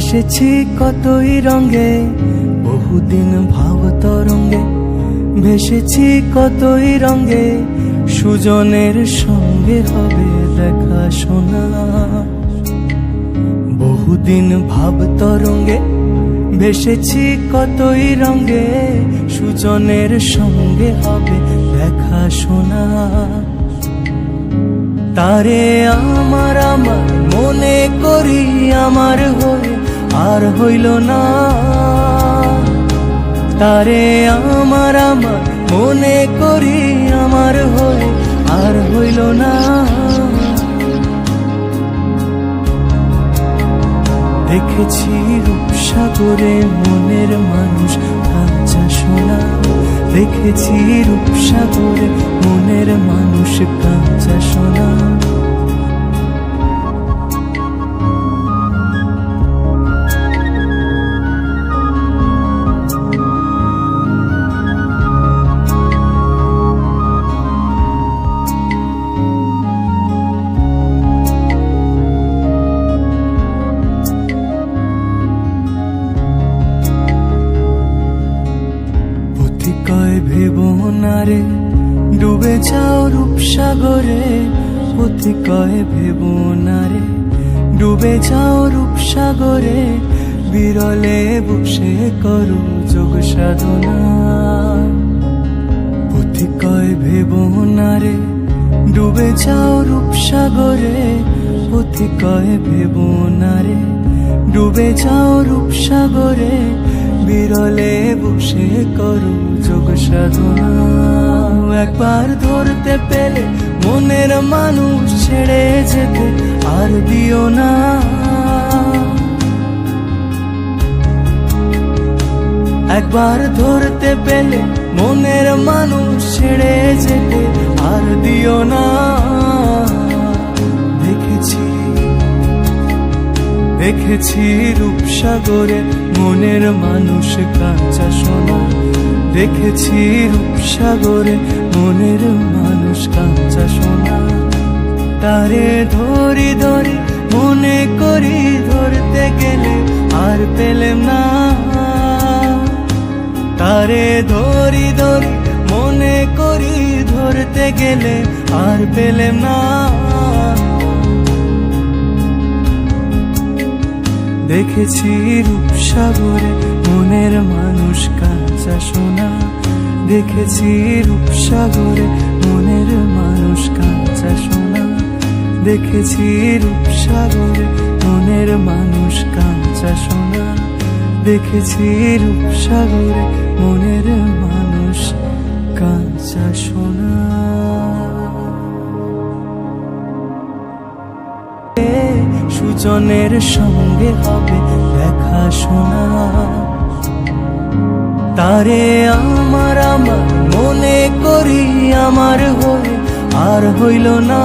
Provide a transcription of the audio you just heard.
এসেছি কতই রঙে, বহুদিন ভাব তরঙ্গে ভেসেছি কতই রঙে, সুজনের সঙ্গে হবে দেখা শোনা। বহুদিন ভাব তরঙ্গে ভেসেছি কতই রঙে, সুজনের সঙ্গে হবে দেখা শোনা। তারে আমার আমার মনে করি আমার হয়ে আর হইল না। তারে আমার আমার মনে করি আমার হয়ে আর হইল না। দেখেছি রূপসাগরে মনের মানুষ কাঁচা সোনা, দেখেছি রূপসাগরে মনের মানুষ কাঁচা সোনা। কয় ভেব না রে ডুবে যাও রূপসাগরে, পথি কয় ভেব না রে ডুবে যাও রূপসাগরে, বিরলে বসে করো যোগ সাধনা। পথি কয় ভেব না রে ডুবে যাও রূপসাগরে, পথি কয় ভেব না রে ডুবে যাও রূপসাগরে, বিরলে বসে করো যোগ সাধনা। একবার ধরতে পেলে মনের মানুষ ছেড়ে যেতে আর দিও না। একবার ধরতে পেলে মনের মানুষ ছেড়ে যেতে আর দিও না। দেখেছি রূপসাগরে মনের মানুষ কাঁচা সোনা, দেখেছি রূপসাগরে মনের মানুষ কাঁচা সোনা। তারে ধরি ধরি মনে করি ধরতে গেলে আর পেলেম না। তারে ধরি ধরি মনে করি ধরতে গেলে আর পেলেম না। দেখেছি রূপসাগরে মনের মানুষ কাঁচা সোনা, দেখেছি রূপসাগরে মনের মানুষ কাঁচা সোনা, দেখেছি রূপসাগরে মনের মানুষ কাঁচা সোনা, দেখেছি রূপসাগরে মনের মানুষ কাঁচা সোনা। সুজনের সঙ্গে হবে দেখা শোনা। তারে আমার আমার মনে করি আমার হয়ে আর হইল না।